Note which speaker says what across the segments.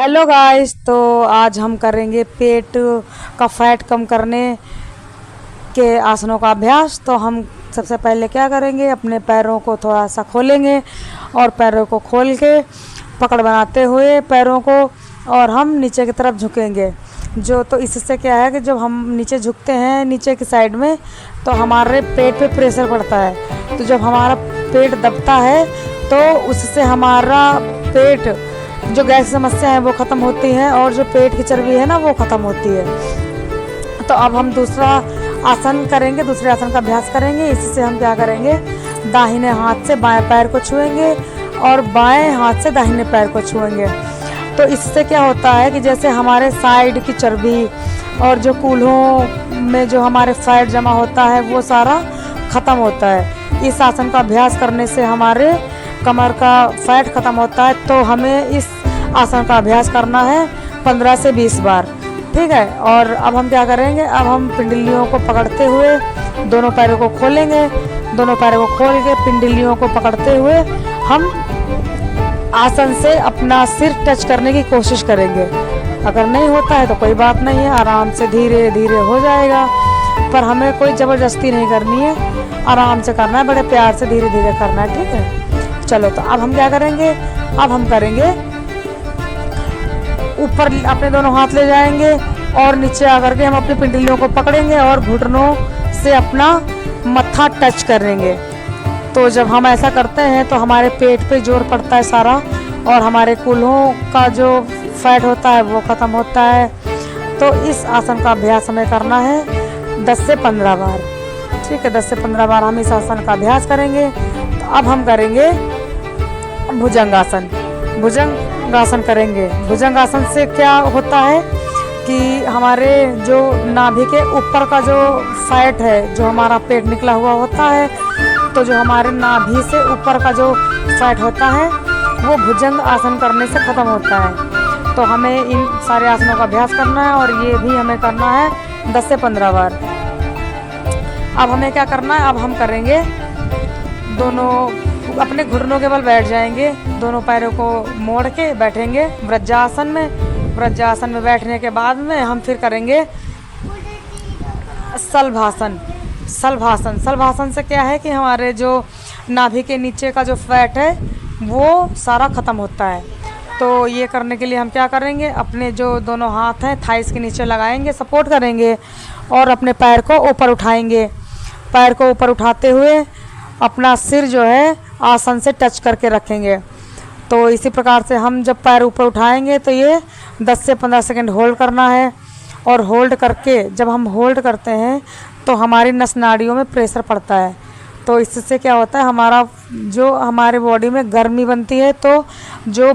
Speaker 1: Hello guys, तो आज हम करेंगे पेट का फैट कम करने के आसनों का अभ्यास। तो हम सबसे पहले क्या करेंगे, अपने पैरों को थोड़ा सा खोलेंगे और पैरों को खोल के पकड़ बनाते हुए पैरों को और हम नीचे की तरफ झुकेंगे। तो इससे क्या है कि जब हम नीचे झुकते हैं नीचे की साइड में तो हमारे पेट पे प्रेशर पड़ता है। तो जब हमारा पेट दबता है तो उससे हमारा पेट जो गैस की समस्या है वो ख़त्म होती है और जो पेट की चर्बी है ना वो ख़त्म होती है। तो अब हम दूसरा आसन करेंगे, दूसरे आसन का अभ्यास करेंगे। इससे हम क्या करेंगे, दाहिने हाथ से बाएं पैर को छुएंगे और बाएं हाथ से दाहिने पैर को छुएंगे। तो इससे क्या होता है कि जैसे हमारे साइड की चर्बी और जो कूल्हों में जो हमारे फैट जमा होता है वो सारा ख़त्म होता है। इस आसन का अभ्यास करने से हमारे कमर का फैट ख़त्म होता है। तो हमें इस आसन का अभ्यास करना है 15 से 20 बार, ठीक है। और अब हम क्या करेंगे, अब हम पिंडलियों को पकड़ते हुए दोनों पैरों को खोलेंगे। दोनों पैरों को खोल के पिंडलियों को पकड़ते हुए हम आसन से अपना सिर टच करने की कोशिश करेंगे। अगर नहीं होता है तो कोई बात नहीं है, आराम से धीरे धीरे हो जाएगा। पर हमें कोई ज़बरदस्ती नहीं करनी है, आराम से करना है, बड़े प्यार से धीरे धीरे करना है, ठीक है। चलो, तो अब हम क्या करेंगे, अब हम करेंगे ऊपर अपने दोनों हाथ ले जाएंगे और नीचे आकर के हम अपनी पिंडलियों को पकड़ेंगे और घुटनों से अपना मत्था टच करेंगे। तो जब हम ऐसा करते हैं तो हमारे पेट पे जोर पड़ता है सारा और हमारे कूल्हों का जो फैट होता है वो ख़त्म होता है। तो इस आसन का अभ्यास हमें करना है 10 से 15 बार, ठीक है। 10 से 15 बार हम इस आसन का अभ्यास करेंगे। तो अब हम करेंगे भुजंगासन। भुजंगासन करेंगे। भुजंगासन से क्या होता है कि हमारे जो नाभि के ऊपर का जो फैट है, जो हमारा पेट निकला हुआ होता है, तो जो हमारे नाभि से ऊपर का जो फैट होता है वो भुजंग आसन करने से ख़त्म होता है। तो हमें इन सारे आसनों का अभ्यास करना है और ये भी हमें करना है 10 से 15 बार। अब हमें क्या करना है, अब हम करेंगे दोनों अपने घुटनों के बल बैठ जाएंगे, दोनों पैरों को मोड़ के बैठेंगे वज्रासन में। वज्रासन में बैठने के बाद में हम फिर करेंगे सलभासन। सलभासन, सलभासन से क्या है कि हमारे जो नाभि के नीचे का जो फैट है वो सारा ख़त्म होता है। तो ये करने के लिए हम क्या करेंगे, अपने जो दोनों हाथ हैं थाइस के नीचे लगाएंगे, सपोर्ट करेंगे और अपने पैर को ऊपर उठाएंगे। पैर को ऊपर उठाते हुए अपना सिर जो है आसन से टच करके रखेंगे। तो इसी प्रकार से हम जब पैर ऊपर उठाएंगे तो ये 10 से 15 सेकंड होल्ड करना है। और होल्ड करके जब हम होल्ड करते हैं तो हमारी नस नाड़ियों में प्रेशर पड़ता है। तो इससे क्या होता है, हमारा जो हमारे बॉडी में गर्मी बनती है तो जो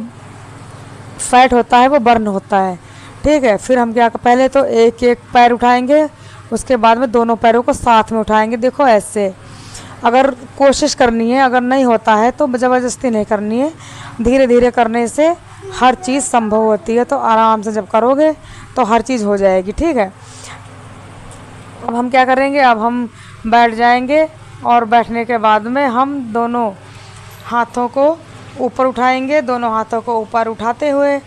Speaker 1: फैट होता है वो बर्न होता है, ठीक है। फिर हम क्या, पहले तो एक एक पैर उठाएंगे, उसके बाद में दोनों पैरों को साथ में उठाएंगे। देखो ऐसे, अगर कोशिश करनी है, अगर नहीं होता है तो ज़बरदस्ती नहीं करनी है, धीरे धीरे करने से हर चीज़ संभव होती है। तो आराम से जब करोगे तो हर चीज़ हो जाएगी, ठीक है। अब हम क्या करेंगे, अब हम बैठ जाएंगे और बैठने के बाद में हम दोनों हाथों को ऊपर उठाएंगे, दोनों हाथों को ऊपर उठाते हुए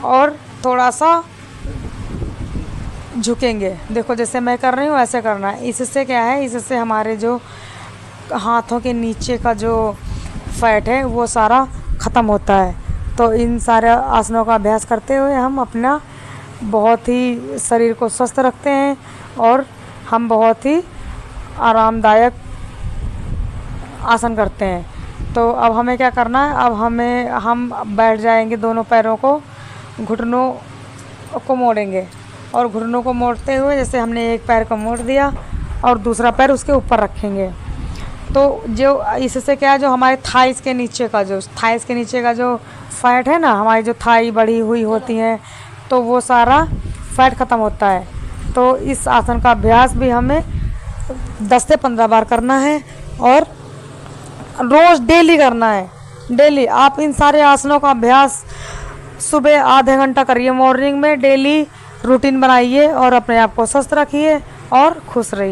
Speaker 1: और थोड़ा सा झुकेंगे। देखो जैसे मैं कर रही हूँ ऐसे करना है। इससे क्या है, इससे हमारे जो हाथों के नीचे का जो फैट है वो सारा ख़त्म होता है। तो इन सारे आसनों का अभ्यास करते हुए हम अपना बहुत ही शरीर को स्वस्थ रखते हैं और हम बहुत ही आरामदायक आसन करते हैं। तो अब हमें क्या करना है, अब हम बैठ जाएंगे, दोनों पैरों को घुटनों को मोड़ेंगे और घुटनों को मोड़ते हुए जैसे हमने एक पैर को मोड़ दिया और दूसरा पैर उसके ऊपर रखेंगे। तो जो इससे क्या है, जो हमारे थाइस के नीचे का जो फैट है ना, हमारी जो थाई बढ़ी हुई होती है तो वो सारा फैट ख़त्म होता है। तो इस आसन का अभ्यास भी हमें 10 से 15 बार करना है और रोज़ डेली करना है। डेली आप इन सारे आसनों का अभ्यास सुबह आधे घंटा करिए, मॉर्निंग में डेली रूटीन बनाइए और अपने आप को स्वस्थ रखिए और खुश रहिए।